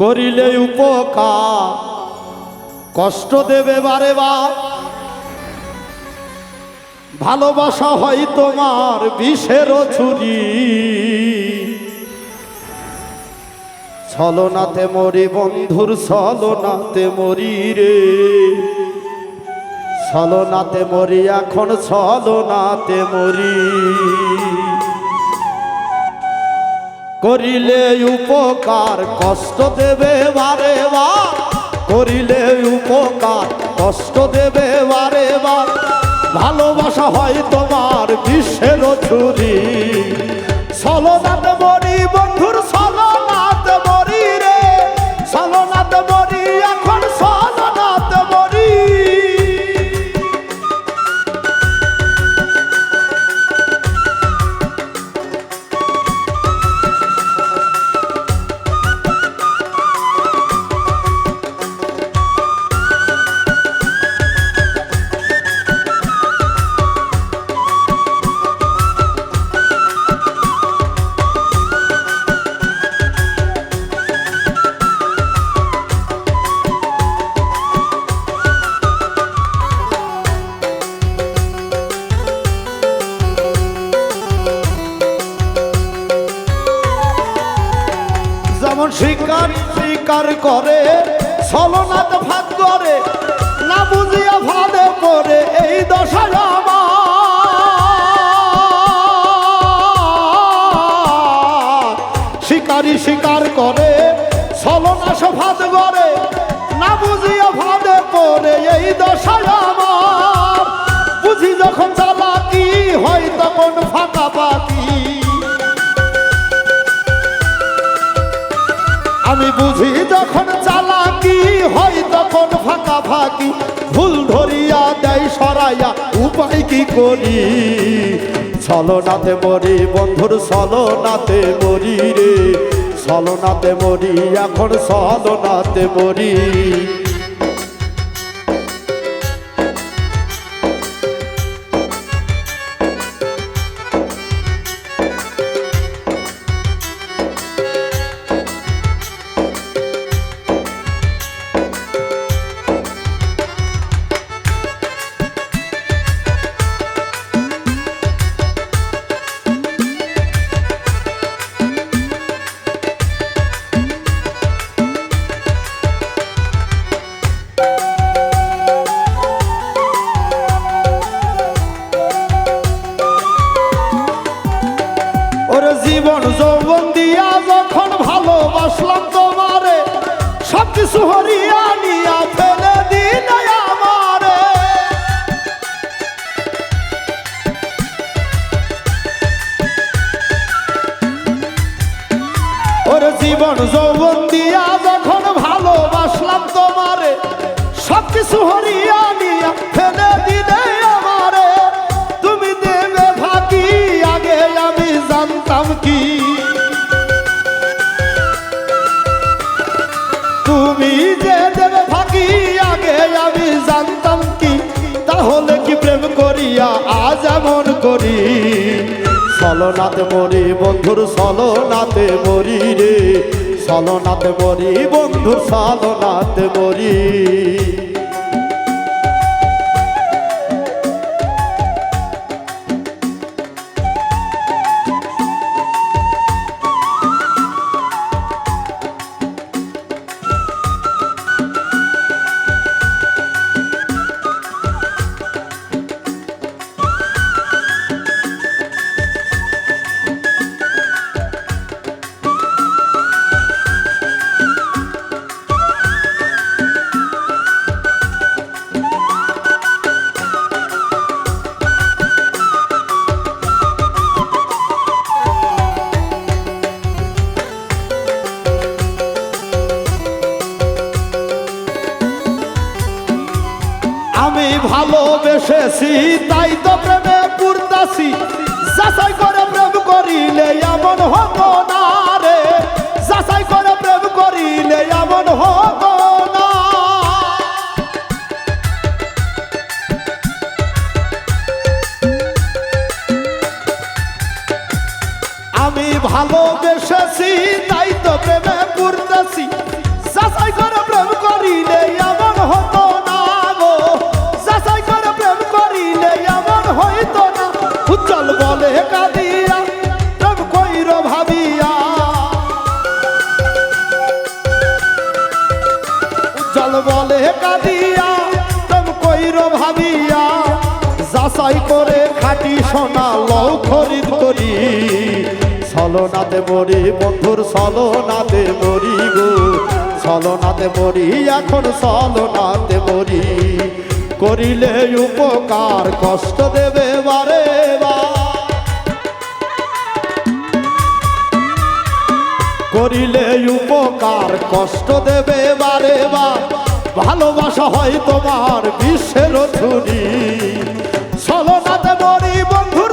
করিলে উপকার কষ্ট দেবে বারে বার। ভালোবাসা হয় তোমার বিষের ছুরি, ছলনাতে মরি বন্ধুর ছলনাতে মরি রে, ছলনাতে মরি এখন ছলনাতে মরি। করিলে উপকার কষ্ট দেবে বারে বার, করিলে উপকার কষ্ট দেবে বারে বার। ভালোবাসা হয় তোমার বিষের ছুরি, ছলনাতে মরি বন্ধুর ছলনাতে মরি রে, ছলনাতে মরি এখন ছলনাতে মরি। যেমন শিকার শিকার করে ছলনাতে ভাগ করে, না বুঝিয়া ভাদে পড়ে এই দশা আমার। শিকারি শিকার করে ছলনা ভাদ করে, না বুঝিয়া ভাদে পড়ে এই দশা আমার। বুঝি যখন চালাকি হয় তখন ফাঁকা পাকি, আমি বুঝি যখন চালাকি হয় তখন ফাঁকা ফাঁকি। ভুল ধরিয়া দেয় সরাইয়া উপায় কি করি, ছলনাতে মরি বন্ধুর ছলনাতে মরি রে, ছলনাতে মরি এখন ছলনাতে মরি। জীবন যৌবন দিয়া যখন ভালোবাসলাম তোমারে, সব কিছু হরিয়া নিয়া ফেলে দিলে আমারে। ওরে জীবন যৌবন দিয়া যখন ভালোবাসলাম তোমারে, সব কিছু হরিয়া নিয়া ফেলে দিলে আমারে। তুমি দেবে ফাঁকি আগে আমি জানতাম কি, তুমি যে দেবে ফাঁকি আগে আমি জানতাম কি। তাহলে কি প্রেম করিয়া আজ এমন করি, ছলনাতে মরি বন্ধুর ছলনাতে মরি রে, ছলনাতে মরি বন্ধুর ছলনাতে মরি। আমি ভালোবেসেছি তাই তো প্রেমে পড়তাছি, যাচাই করে প্রেম করিলে এমন হতো না রে, যাচাই করে প্রেম করিলে এমন হতো না। আমি ভালোবেসেছি তাই তো প্রেমে পড়তাছি, পাগল বলে কাঁদিয়া প্রেম কইর ভাবিয়া যাচাই করে খাটি সোনা লও খরিদ করি ছলনাতে মরি বন্ধুর ছলনাতে মরি গো ছলনাতে মরি এখন ছলনাতে মরি করিলে উপকার কষ্ট দেবে বারে করিলে উপকার কষ্ট দেবে বারে ভালোবাসা হয় তোমার বিশ্বের ছুরি ছলনাতে মরি বন্ধুর